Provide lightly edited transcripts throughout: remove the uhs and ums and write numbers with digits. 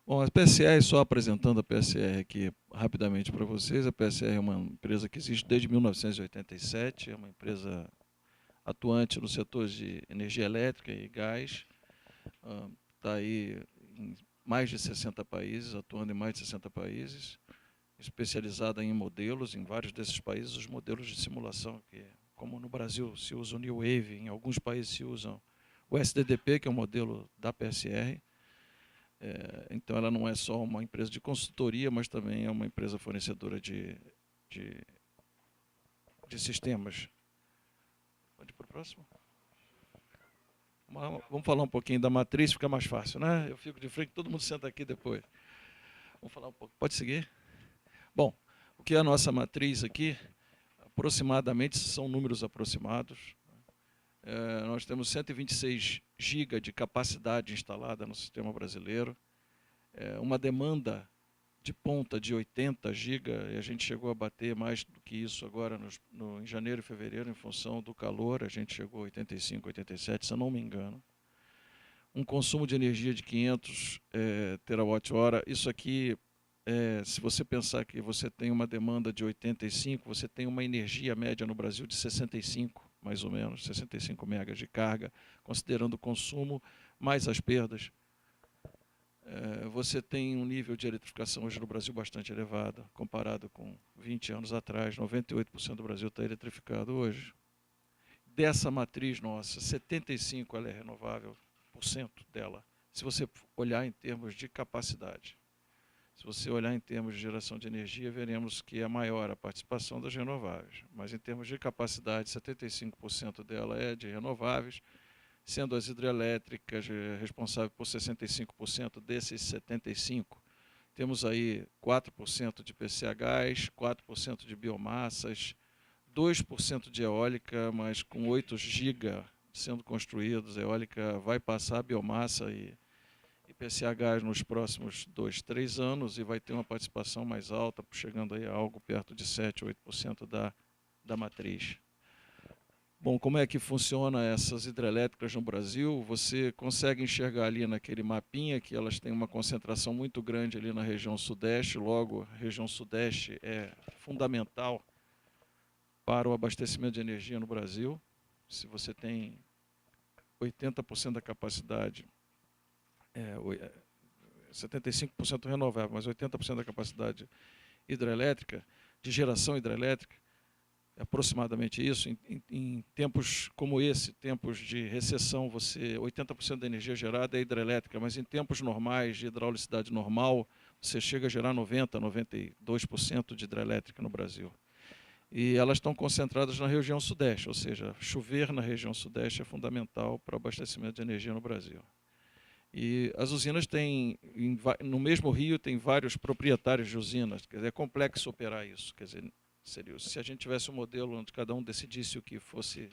Bom, a PSR, só apresentando a PSR aqui rapidamente para vocês, a PSR é uma empresa que existe desde 1987, é uma empresa atuante no setor de energia elétrica e gás, está aí em mais de 60 países, atuando em mais de 60 países, especializada em modelos, em vários desses países, os modelos de simulação, que, como no Brasil se usa o New Wave, em alguns países se usam o SDDP, que é o modelo da PSR. Então, ela não é só uma empresa de consultoria, mas também é uma empresa fornecedora de sistemas. Pode ir para o próximo? Vamos falar um pouquinho da matriz, fica mais fácil, né? Eu fico de frente, todo mundo senta aqui depois. Vamos falar um pouco. Pode seguir? Bom, o que é a nossa matriz aqui? Aproximadamente, são números aproximados. Nós temos 126 GB de capacidade instalada no sistema brasileiro. Uma demanda de ponta de 80 GB, e a gente chegou a bater mais do que isso agora em janeiro e fevereiro, em função do calor, a gente chegou a 85, 87, se eu não me engano. Um consumo de energia de 500 terawatt-hora. Isso aqui, se você pensar que você tem uma demanda de 85, você tem uma energia média no Brasil de 65, mais ou menos, 65 megas de carga, considerando o consumo mais as perdas. Você tem um nível de eletrificação hoje no Brasil bastante elevado, comparado com 20 anos atrás. 98% do Brasil está eletrificado hoje. Dessa matriz nossa, 75% ela é renovável, por cento dela, se você olhar em termos de capacidade. Se você olhar em termos de geração de energia, veremos que é maior a participação das renováveis. Mas em termos de capacidade, 75% dela é de renováveis, sendo as hidrelétricas responsáveis por 65% desses 75%. Temos aí 4% de PCH gás, 4% de biomassas, 2% de eólica, mas com 8 GB sendo construídos, a eólica vai passar a biomassa e PCH gás nos próximos 2, 3 anos e vai ter uma participação mais alta, chegando aí a algo perto de 7, 8% da matriz. Bom, como é que funciona essas hidrelétricas no Brasil? Você consegue enxergar ali naquele mapinha que elas têm uma concentração muito grande ali na região sudeste, logo a região sudeste é fundamental para o abastecimento de energia no Brasil. Se você tem 80% da capacidade, 75% renovável, mas 80% da capacidade hidrelétrica, de geração hidrelétrica, aproximadamente isso, em tempos como esse, tempos de recessão, 80% da energia gerada é hidrelétrica, mas em tempos normais, de hidraulicidade normal, você chega a gerar 90%, 92% de hidrelétrica no Brasil. E elas estão concentradas na região sudeste, ou seja, chover na região sudeste é fundamental para o abastecimento de energia no Brasil. E as usinas têm, no mesmo rio, tem vários proprietários de usinas, quer dizer, é complexo operar isso, quer dizer, se a gente tivesse um modelo onde cada um decidisse o que fosse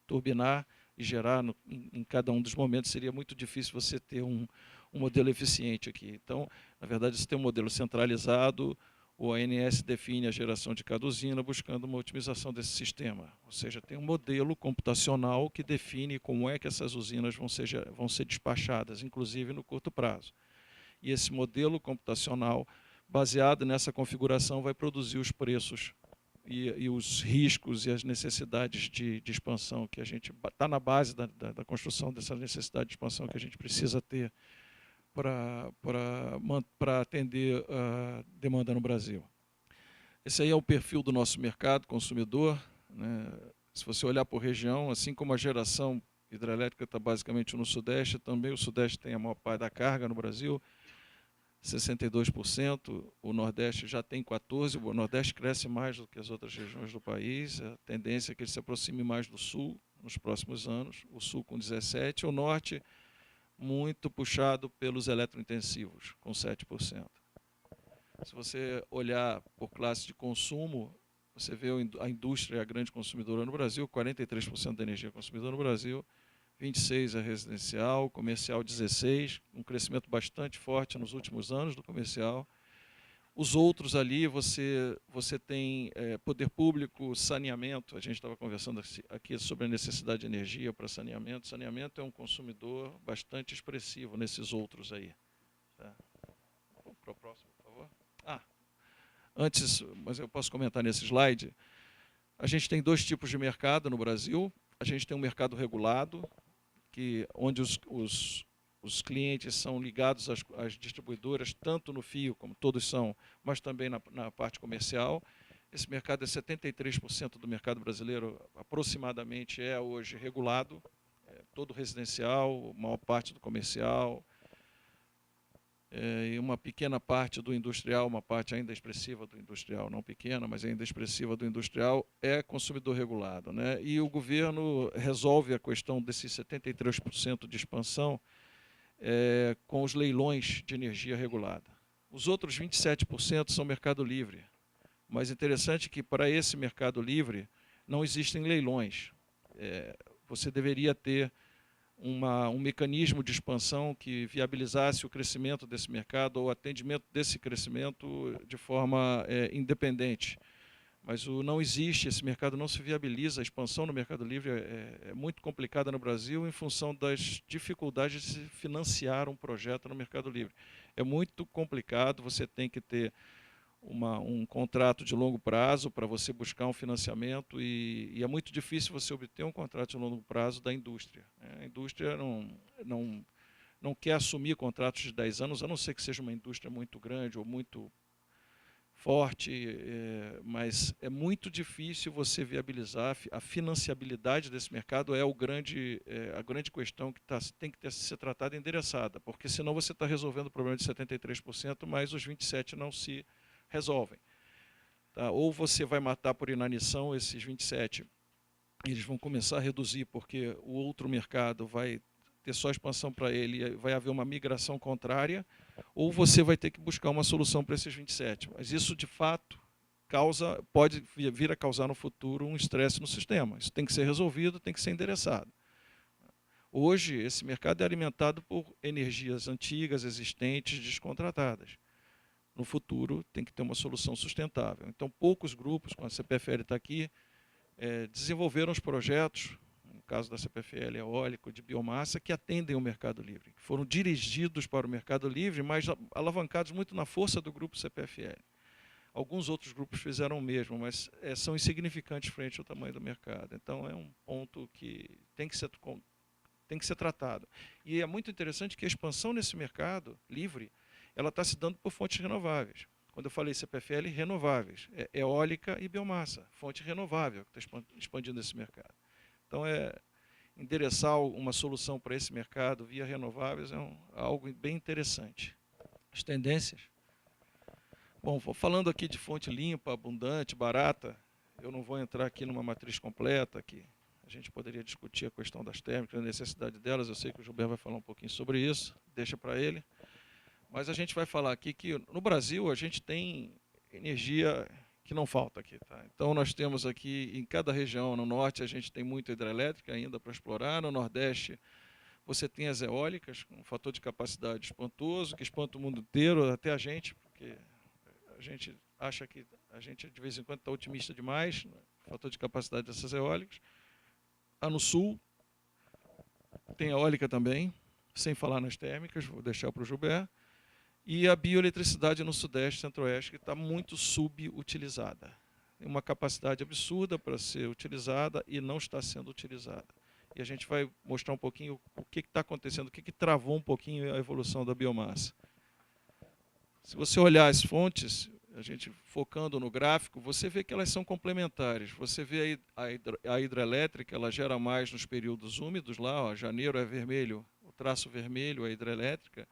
turbinar e gerar em cada um dos momentos, seria muito difícil você ter um modelo eficiente aqui. Então, na verdade, você tem um modelo centralizado, o ANS define a geração de cada usina, buscando uma otimização desse sistema. Ou seja, tem um modelo computacional que define como é que essas usinas vão ser despachadas, inclusive no curto prazo. E esse modelo computacional, baseado nessa configuração, vai produzir os preços e os riscos e as necessidades de expansão que a gente está na base da construção dessa necessidade de expansão que a gente precisa ter para atender a demanda no Brasil. Esse aí é o perfil do nosso mercado consumidor, né? Se você olhar por região, assim como a geração hidrelétrica está basicamente no Sudeste, também o Sudeste tem a maior parte da carga no Brasil, 62%, o Nordeste já tem 14%, o Nordeste cresce mais do que as outras regiões do país, a tendência é que ele se aproxime mais do Sul nos próximos anos, o Sul com 17%, o Norte muito puxado pelos eletrointensivos, com 7%. Se você olhar por classe de consumo, você vê a indústria é a grande consumidora no Brasil, 43% da energia consumida no Brasil, 26% é residencial, comercial 16%, um crescimento bastante forte nos últimos anos do comercial. Os outros ali, você tem poder público, saneamento. A gente estava conversando aqui sobre a necessidade de energia para saneamento. Saneamento é um consumidor bastante expressivo nesses outros aí. Tá? Vamos para o próximo, por favor. Antes, mas eu posso comentar nesse slide, a gente tem dois tipos de mercado no Brasil. A gente tem um mercado regulado, onde os clientes são ligados às distribuidoras, tanto no fio, como todos são, mas também na parte comercial. Esse mercado é 73% do mercado brasileiro, aproximadamente, é hoje regulado, todo residencial, maior parte do comercial, e uma pequena parte do industrial, uma parte ainda expressiva do industrial, não pequena, mas ainda expressiva do industrial, é consumidor regulado, né? E o governo resolve a questão desses 73% de expansão com os leilões de energia regulada. Os outros 27% são mercado livre, mas interessante que para esse mercado livre não existem leilões. Você deveria ter um mecanismo de expansão que viabilizasse o crescimento desse mercado ou o atendimento desse crescimento de forma independente. Mas não existe, esse mercado não se viabiliza, a expansão no mercado livre é muito complicada no Brasil em função das dificuldades de se financiar um projeto no mercado livre. É muito complicado, você tem que ter um contrato de longo prazo para você buscar um financiamento e é muito difícil você obter um contrato de longo prazo da indústria. A indústria não quer assumir contratos de 10 anos, a não ser que seja uma indústria muito grande ou muito forte, mas é muito difícil você viabilizar. A financiabilidade desse mercado é a grande questão que tem que ser tratada e endereçada, porque senão você está resolvendo o problema de 73%, mas os 27% não se resolvem. Tá? Ou você vai matar por inanição esses 27%, eles vão começar a reduzir, porque o outro mercado vai ter só expansão para ele, e vai haver uma migração contrária, ou você vai ter que buscar uma solução para esses 27%. Mas isso, de fato, pode vir a causar no futuro um estresse no sistema. Isso tem que ser resolvido, tem que ser endereçado. Hoje, esse mercado é alimentado por energias antigas, existentes, descontratadas. No futuro, tem que ter uma solução sustentável. Então, poucos grupos, como a CPFL está aqui, desenvolveram os projetos, no caso da CPFL eólico, de biomassa, que atendem o mercado livre, que foram dirigidos para o mercado livre, mas alavancados muito na força do grupo CPFL. Alguns outros grupos fizeram o mesmo, mas são insignificantes frente ao tamanho do mercado. Então, é um ponto que tem que ser tratado. E é muito interessante que a expansão nesse mercado livre, ela está se dando por fontes renováveis. Quando eu falei CPFL, renováveis, eólica e biomassa, fonte renovável que está expandindo esse mercado. Então, endereçar uma solução para esse mercado via renováveis é algo bem interessante. As tendências. Bom, falando aqui de fonte limpa, abundante, barata, eu não vou entrar aqui numa matriz completa, que a gente poderia discutir a questão das térmicas, a necessidade delas, eu sei que o Gilberto vai falar um pouquinho sobre isso, deixa para ele. Mas a gente vai falar aqui que no Brasil a gente tem energia que não falta aqui. Tá? Então nós temos aqui em cada região, no norte a gente tem muita hidrelétrica ainda para explorar, no nordeste você tem as eólicas, com um fator de capacidade espantoso, que espanta o mundo inteiro, até a gente, porque a gente acha que a gente de vez em quando está otimista demais, no fator de capacidade dessas eólicas. No sul tem eólica também, sem falar nas térmicas, vou deixar para o Gilberto. E a bioeletricidade no Sudeste, Centro-Oeste, que está muito subutilizada. Tem uma capacidade absurda para ser utilizada e não está sendo utilizada. E a gente vai mostrar um pouquinho o que está acontecendo, o que travou um pouquinho a evolução da biomassa. Se você olhar as fontes, a gente focando no gráfico, você vê que elas são complementares. Você vê a hidrelétrica, ela gera mais nos períodos úmidos, lá, ó, janeiro é vermelho, o traço vermelho é a hidrelétrica,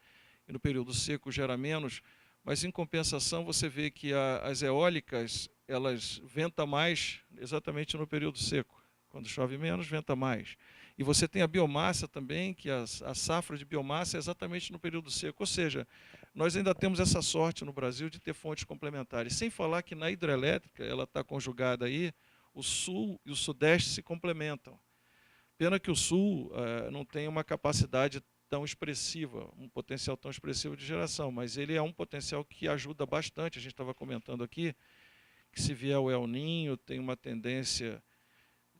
e no período seco gera menos, mas em compensação você vê que as eólicas, elas ventam mais exatamente no período seco. Quando chove menos, venta mais. E você tem a biomassa também, que a safra de biomassa é exatamente no período seco. Ou seja, nós ainda temos essa sorte no Brasil de ter fontes complementares. Sem falar que na hidrelétrica, ela está conjugada aí, o sul e o sudeste se complementam. Pena que o sul não tem uma capacidade tão expressiva, um potencial tão expressivo de geração, mas ele é um potencial que ajuda bastante. A gente estava comentando aqui que se vier o El Niño, tem uma tendência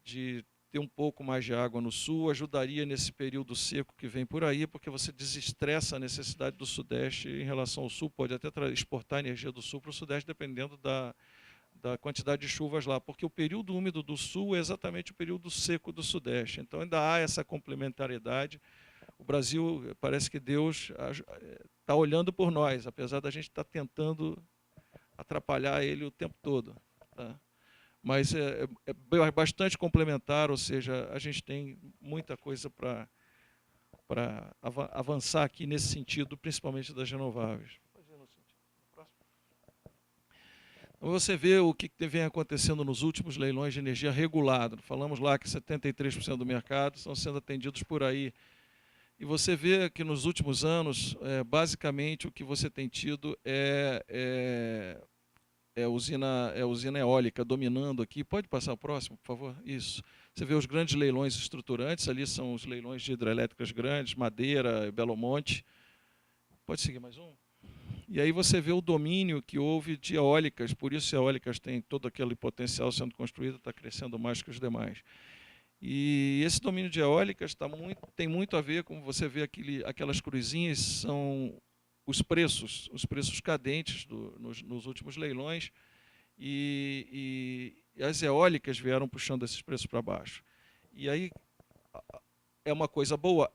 de ter um pouco mais de água no sul, ajudaria nesse período seco que vem por aí, porque você desestressa a necessidade do Sudeste em relação ao sul, pode até exportar energia do sul para o Sudeste, dependendo da quantidade de chuvas lá, porque o período úmido do sul é exatamente o período seco do Sudeste. Então ainda há essa complementariedade. O Brasil, parece que Deus está olhando por nós, apesar da gente estar tentando atrapalhar ele o tempo todo. Tá? Mas é bastante complementar, ou seja, a gente tem muita coisa para avançar aqui nesse sentido, principalmente das renováveis. Então, você vê o que vem acontecendo nos últimos leilões de energia regulado. Falamos lá que 73% do mercado estão sendo atendidos por aí. E você vê que nos últimos anos, basicamente, o que você tem tido é usina eólica dominando aqui. Pode passar o próximo, por favor? Isso. Você vê os grandes leilões estruturantes, ali são os leilões de hidrelétricas grandes, Madeira, Belo Monte. Pode seguir mais um? E aí você vê o domínio que houve de eólicas, por isso eólicas têm todo aquele potencial sendo construído, está crescendo mais que os demais. E esse domínio de eólicas tem muito a ver, como você vê aquelas cruzinhas, são os preços cadentes nos últimos leilões, e as eólicas vieram puxando esses preços para baixo. E aí, é uma coisa boa?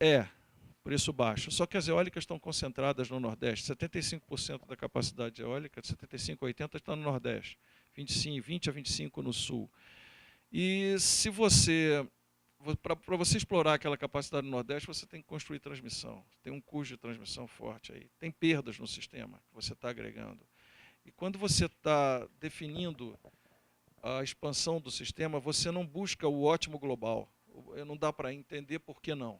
Preço baixo. Só que as eólicas estão concentradas no Nordeste. 75% da capacidade eólica, de 75% a 80% está no Nordeste, 20 a 25% no Sul. E se para você explorar aquela capacidade no Nordeste, você tem que construir transmissão. Tem um custo de transmissão forte aí. Tem perdas no sistema que você está agregando. E quando você está definindo a expansão do sistema, você não busca o ótimo global. Não dá para entender por que não.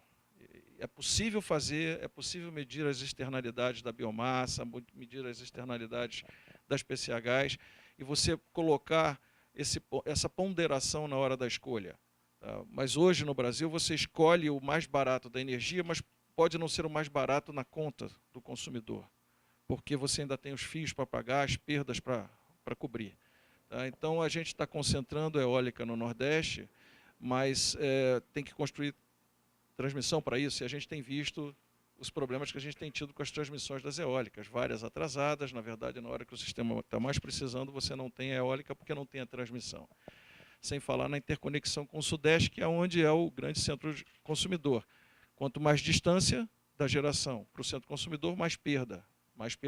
É possível fazer, é possível medir as externalidades da biomassa, medir as externalidades das PCHs, e você colocar essa ponderação na hora da escolha. Tá? Mas hoje no Brasil você escolhe o mais barato da energia, mas pode não ser o mais barato na conta do consumidor, porque você ainda tem os fios para pagar, as perdas para cobrir. Tá? Então a gente está concentrando a eólica no Nordeste, mas tem que construir transmissão para isso, e a gente tem visto os problemas que a gente tem tido com as transmissões das eólicas, várias atrasadas. Na verdade, na hora que o sistema está mais precisando, você não tem a eólica porque não tem a transmissão. Sem falar na interconexão com o Sudeste, que é onde é o grande centro consumidor. Quanto mais distância da geração para o centro consumidor, mais perda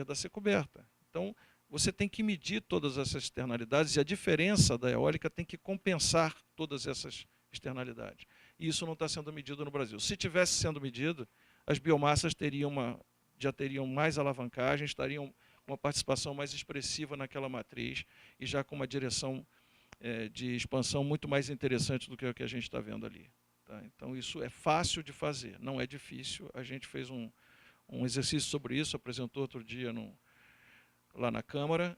a ser coberta. Então, você tem que medir todas essas externalidades, e a diferença da eólica tem que compensar todas essas externalidades. E isso não está sendo medido no Brasil. Se tivesse sendo medido, as biomassas já teriam mais alavancagem, estariam com uma participação mais expressiva naquela matriz e já com uma direção de expansão muito mais interessante do que o que a gente está vendo ali. Tá? Então, isso é fácil de fazer, não é difícil. A gente fez um exercício sobre isso, apresentou outro dia lá na Câmara,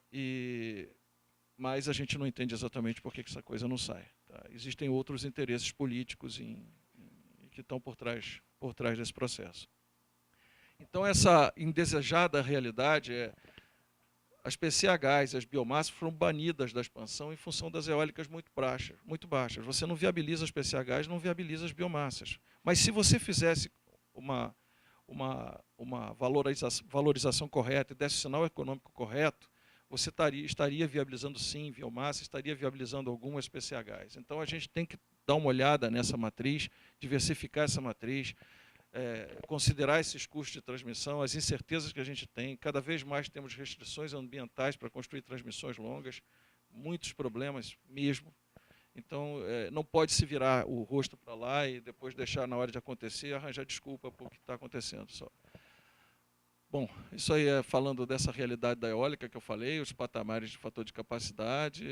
mas a gente não entende exatamente por que essa coisa não sai. Tá? Existem outros interesses políticos que estão por trás desse processo. Então, essa indesejada realidade as PCHs, as biomassas, foram banidas da expansão em função das eólicas muito baixas. Você não viabiliza as PCHs, não viabiliza as biomassas. Mas se você fizesse uma valorização correta e desse o sinal econômico correto, você estaria viabilizando sim biomassa, estaria viabilizando algumas PCHs. Então a gente tem que dar uma olhada nessa matriz, diversificar essa matriz, considerar esses custos de transmissão, as incertezas que a gente tem. Cada vez mais temos restrições ambientais para construir transmissões longas, muitos problemas mesmo. Então, não pode se virar o rosto para lá e depois deixar, na hora de acontecer, arranjar desculpa por o que está acontecendo só. Bom, isso aí é falando dessa realidade da eólica que eu falei, os patamares de fator de capacidade,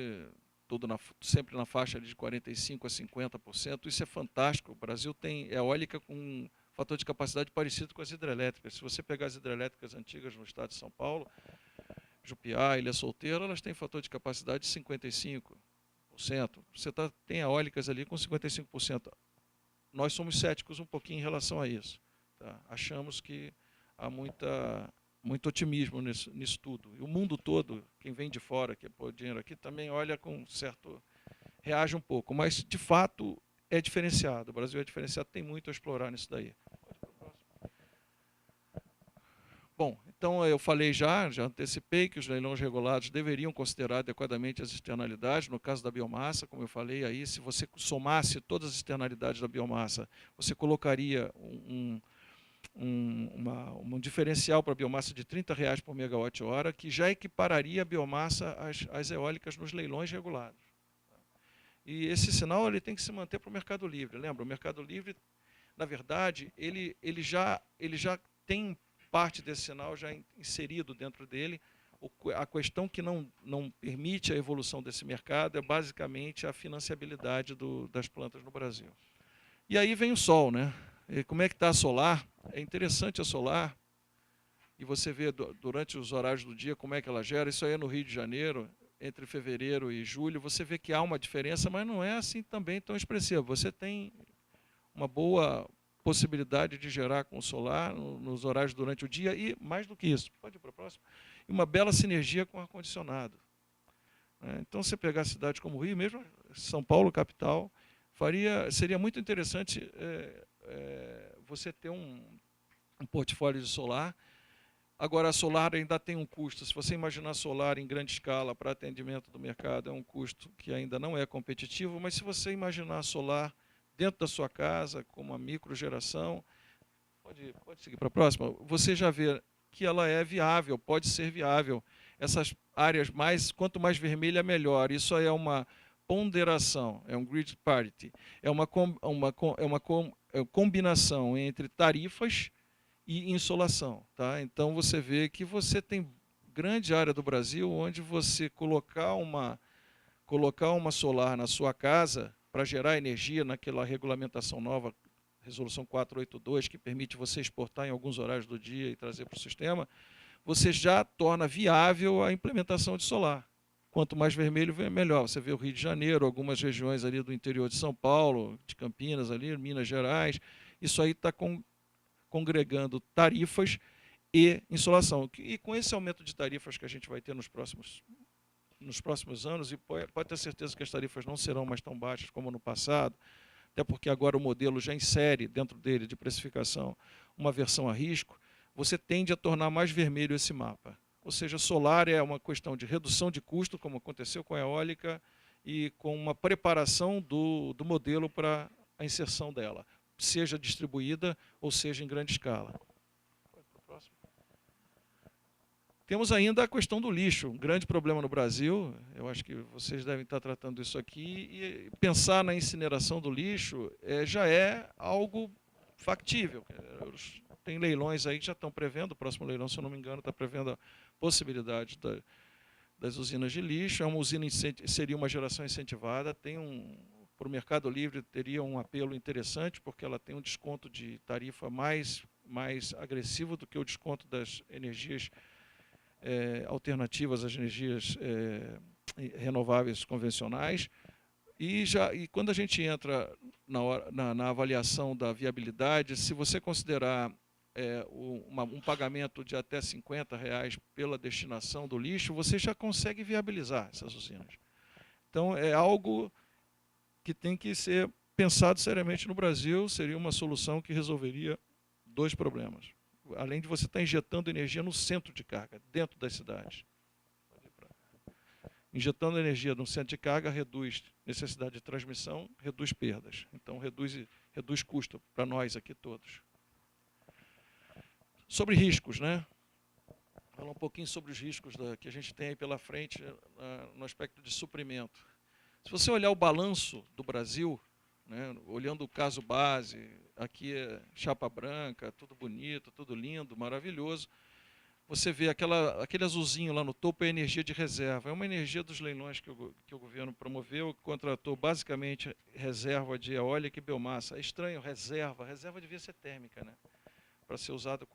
sempre na faixa de 45% a 50%. Isso é fantástico. O Brasil tem eólica com fator de capacidade parecido com as hidrelétricas. Se você pegar as hidrelétricas antigas no estado de São Paulo, Jupiá, Ilha Solteira, elas têm fator de capacidade de 55%. Você tem eólicas ali com 55%. Nós somos céticos um pouquinho em relação a isso. Tá? Achamos que há muito otimismo nisso tudo. E o mundo todo, quem vem de fora, que pôr dinheiro aqui, também olha com certo... reage um pouco, mas, de fato, é diferenciado. O Brasil é diferenciado, tem muito a explorar nisso daí. Bom, então eu falei já antecipei que os leilões regulados deveriam considerar adequadamente as externalidades. No caso da biomassa, como eu falei aí, se você somasse todas as externalidades da biomassa, você colocaria um diferencial para a biomassa de R$ 30 por megawatt-hora, que já equipararia a biomassa às eólicas nos leilões regulados. E esse sinal ele tem que se manter para o Mercado Livre. Lembra, o Mercado Livre, na verdade, ele já tem parte desse sinal já inserido dentro dele. A questão que não permite a evolução desse mercado é basicamente a financiabilidade das plantas no Brasil. E aí vem o sol, né? E como é que está a solar? É interessante a solar, e você vê durante os horários do dia como é que ela gera. Isso aí é no Rio de Janeiro, entre fevereiro e julho, você vê que há uma diferença, mas não é assim também tão expressiva. Você tem uma boa possibilidade de gerar com o solar nos horários durante o dia e, mais do que isso, pode ir para a próxima, e uma bela sinergia com o ar-condicionado. Então, se pegar a cidade como o Rio, mesmo São Paulo, capital, seria muito interessante você ter um portfólio de solar. Agora, a solar ainda tem um custo. Se você imaginar solar em grande escala para atendimento do mercado, é um custo que ainda não é competitivo, mas se você imaginar solar dentro da sua casa, com uma microgeração, pode seguir para a próxima, você já vê que ela é viável, pode ser viável. Essas áreas, quanto mais vermelha, melhor. Isso aí é uma ponderação, é um grid parity, é uma combinação entre tarifas e insolação. Tá? Então, você vê que você tem grande área do Brasil onde você colocar uma solar na sua casa para gerar energia naquela regulamentação nova, resolução 482, que permite você exportar em alguns horários do dia e trazer para o sistema, você já torna viável a implementação de solar. Quanto mais vermelho, melhor. Você vê o Rio de Janeiro, algumas regiões ali do interior de São Paulo, de Campinas, ali, Minas Gerais, isso aí está congregando tarifas e insolação. E com esse aumento de tarifas que a gente vai ter nos próximos anos, e pode ter certeza que as tarifas não serão mais tão baixas como no passado, até porque agora o modelo já insere dentro dele de precificação uma versão a risco, você tende a tornar mais vermelho esse mapa. Ou seja, solar é uma questão de redução de custo, como aconteceu com a eólica, e com uma preparação do modelo para a inserção dela, seja distribuída ou seja em grande escala. Temos ainda a questão do lixo, um grande problema no Brasil. Eu acho que vocês devem estar tratando isso aqui. E pensar na incineração do lixo já é algo factível. Tem leilões aí que já estão prevendo, o próximo leilão, se eu não me engano, está prevendo a possibilidade das usinas de lixo. É uma usina, seria uma geração incentivada, para o Mercado Livre teria um apelo interessante, porque ela tem um desconto de tarifa mais agressivo do que o desconto das energias alternativas às energias renováveis convencionais. E quando a gente entra na avaliação da viabilidade, se você considerar um pagamento de até R$50 pela destinação do lixo, você já consegue viabilizar essas usinas. Então, é algo que tem que ser pensado seriamente no Brasil, seria uma solução que resolveria dois problemas. Além de você estar injetando energia no centro de carga, dentro das cidades. Injetando energia no centro de carga reduz necessidade de transmissão, reduz perdas. Então, reduz custo para nós aqui todos. Sobre riscos, né? Falar um pouquinho sobre os riscos que a gente tem aí pela frente no aspecto de suprimento. Se você olhar o balanço do Brasil, né, olhando o caso base, aqui é chapa branca, tudo bonito, tudo lindo, maravilhoso. Você vê aquele azulzinho lá no topo é energia de reserva. É uma energia dos leilões que o governo promoveu, que contratou basicamente reserva de eólica e biomassa. É estranho, reserva devia ser térmica, né, para ser usada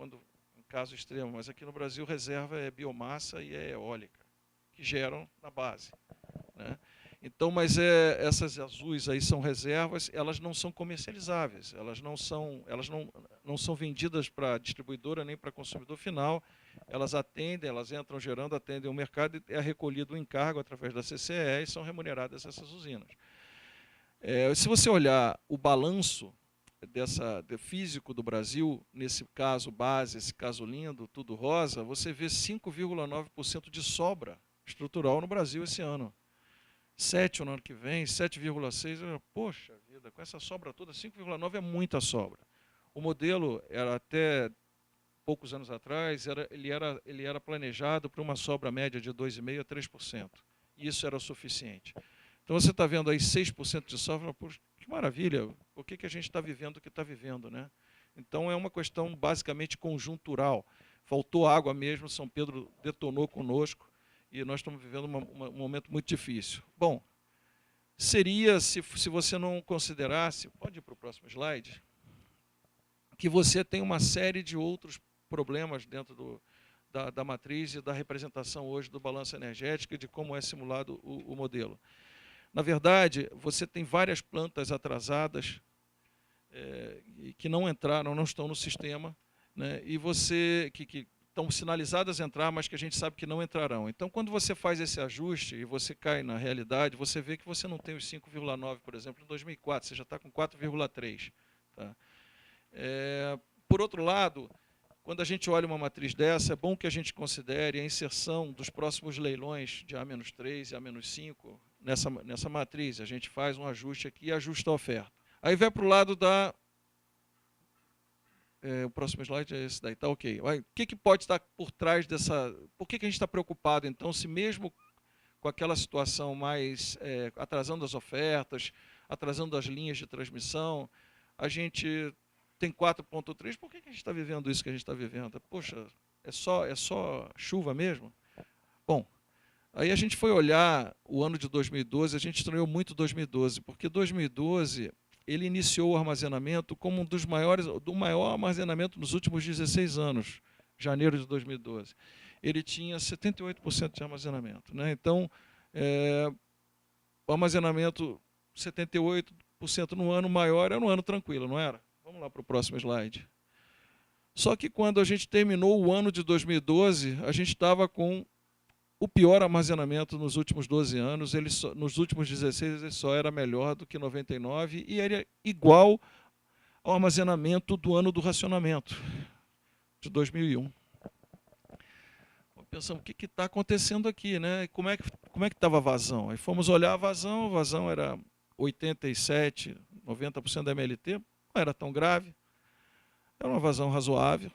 em caso extremo. Mas aqui no Brasil, reserva é biomassa e é eólica, que geram na base, né? Então, mas essas azuis aí são reservas, elas não são comercializáveis, elas não não são vendidas para distribuidora nem para consumidor final, elas atendem, elas entram gerando, atendem o mercado e é recolhido o encargo através da CCE e são remuneradas essas usinas. Se você olhar o balanço físico do Brasil, nesse caso base, esse caso lindo, tudo rosa, você vê 5,9% de sobra estrutural no Brasil esse ano. 7 no ano que vem, 7,6%, poxa vida, com essa sobra toda, 5,9% é muita sobra. O modelo era até poucos anos atrás, ele era planejado para uma sobra média de 2,5% a 3%. E isso era o suficiente. Então você está vendo aí 6% de sobra, poxa, que maravilha, por que a gente está vivendo o que está vivendo, né? Então é uma questão basicamente conjuntural. Faltou água mesmo, São Pedro detonou conosco, e nós estamos vivendo um momento muito difícil. Bom, seria, se você não considerasse, pode ir para o próximo slide, que você tem uma série de outros problemas dentro da matriz e da representação hoje do balanço energético e de como é simulado o modelo. Na verdade, você tem várias plantas atrasadas que não entraram, não estão no sistema, né, e você que estão sinalizadas a entrar, mas que a gente sabe que não entrarão. Então, quando você faz esse ajuste e você cai na realidade, você vê que você não tem os 5,9, por exemplo, em 2004, você já está com 4,3. Tá? Por outro lado, quando a gente olha uma matriz dessa, é bom que a gente considere a inserção dos próximos leilões de A-3 e A-5 nessa matriz. A gente faz um ajuste aqui e ajusta a oferta. Aí vai para o lado da... o próximo slide é esse daí, tá ok. O que pode estar por trás dessa... Por que a gente está preocupado, então, se mesmo com aquela situação mais atrasando as ofertas, atrasando as linhas de transmissão, a gente tem 4,3, por que a gente está vivendo isso que a gente está vivendo? Poxa, é só chuva mesmo? Bom, aí a gente foi olhar o ano de 2012, a gente estranhou muito 2012, porque 2012... ele iniciou o armazenamento como do maior armazenamento nos últimos 16 anos, janeiro de 2012. Ele tinha 78% de armazenamento, né? Então, o armazenamento 78% no ano maior era um ano tranquilo, não era? Vamos lá para o próximo slide. Só que quando a gente terminou o ano de 2012, a gente estava com o pior armazenamento nos últimos 12 anos, nos últimos 16 ele só era melhor do que 99 e era igual ao armazenamento do ano do racionamento, de 2001. Pensamos, o que está acontecendo aqui, né? Como é que estava a vazão? Aí fomos olhar a vazão era 87%, 90% da MLT, não era tão grave, era uma vazão razoável.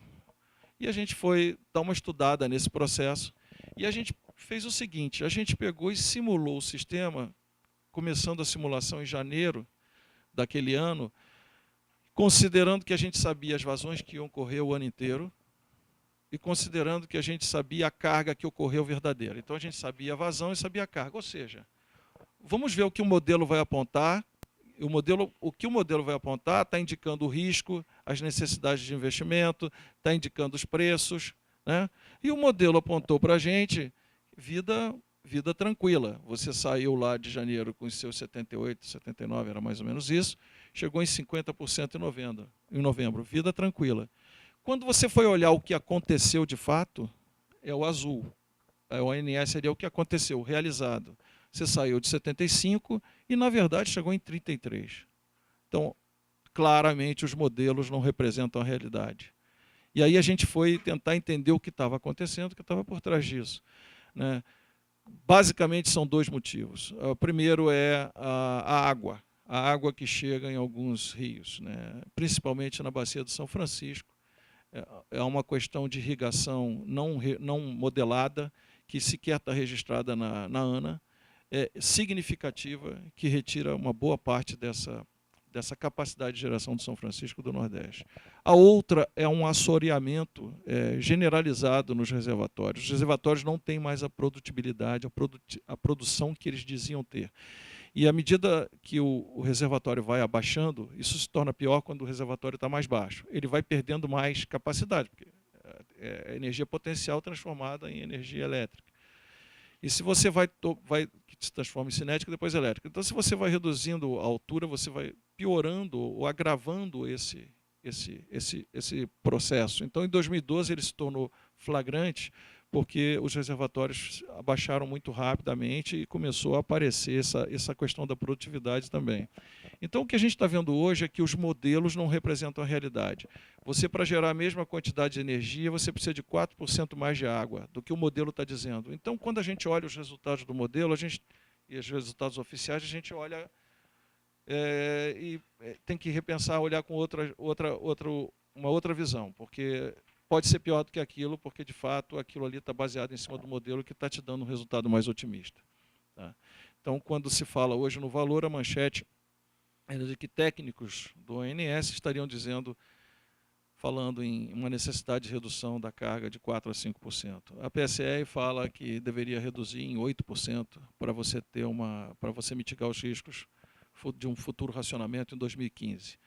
E a gente foi dar uma estudada nesse processo e a gente fez o seguinte, a gente pegou e simulou o sistema, começando a simulação em janeiro daquele ano, considerando que a gente sabia as vazões que iam ocorrer o ano inteiro e considerando que a gente sabia a carga que ocorreu verdadeira. Então a gente sabia a vazão e sabia a carga, ou seja, vamos ver o que o modelo vai apontar. O que o modelo vai apontar está indicando o risco, as necessidades de investimento, está indicando os preços, né? E o modelo apontou para a gente vida tranquila. Você saiu lá de janeiro com os seus 78, 79, era mais ou menos isso, chegou em 50% em novembro, vida tranquila. Quando você foi olhar o que aconteceu de fato, é o azul. O ONS ali é o que aconteceu, realizado. Você saiu de 75 e, na verdade, chegou em 33. Então, claramente, os modelos não representam a realidade. E aí a gente foi tentar entender o que estava acontecendo, o que estava por trás disso, né? Basicamente, são dois motivos. O primeiro é a água que chega em alguns rios, né? Principalmente na bacia do São Francisco. É uma questão de irrigação não modelada, que sequer está registrada na ANA, significativa, que retira uma boa parte dessa capacidade de geração do São Francisco do Nordeste. A outra é um assoreamento generalizado nos reservatórios. Os reservatórios não têm mais a produtibilidade, a produção que eles diziam ter. E à medida que o reservatório vai abaixando, isso se torna pior quando o reservatório está mais baixo. Ele vai perdendo mais capacidade, porque é energia potencial transformada em energia elétrica. E se você que se transforma em cinética, depois elétrica. Então, se você vai reduzindo a altura, você vai piorando ou agravando esse esse processo. Então, em 2012, ele se tornou flagrante porque os reservatórios abaixaram muito rapidamente e começou a aparecer essa questão da produtividade também. Então, o que a gente está vendo hoje é que os modelos não representam a realidade. Você, para gerar a mesma quantidade de energia, você precisa de 4% mais de água do que o modelo está dizendo. Então, quando a gente olha os resultados do modelo, e os resultados oficiais, a gente olha tem que repensar, olhar com uma outra visão, porque pode ser pior do que aquilo, porque, de fato, aquilo ali está baseado em cima do modelo que está te dando um resultado mais otimista. Tá? Então, quando se fala hoje no valor, a manchete é de que técnicos do ONS estariam falando em uma necessidade de redução da carga de 4% a 5%. A PSE fala que deveria reduzir em 8% para você mitigar os riscos de um futuro racionamento em 2015.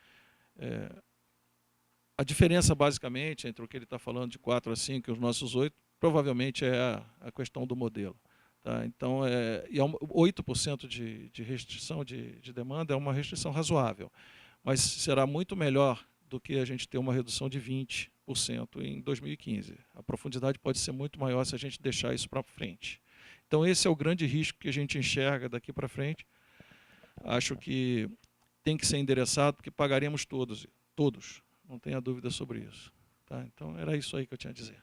A diferença, basicamente, entre o que ele está falando de 4 a 5 e os nossos 8, provavelmente é a questão do modelo. Tá? Então, 8% de restrição de demanda é uma restrição razoável, mas será muito melhor do que a gente ter uma redução de 20% em 2015. A profundidade pode ser muito maior se a gente deixar isso para frente. Então, esse é o grande risco que a gente enxerga daqui para frente. Acho que tem que ser endereçado, porque pagaremos todos, não tenha dúvida sobre isso. Tá? Então, era isso aí que eu tinha a dizer.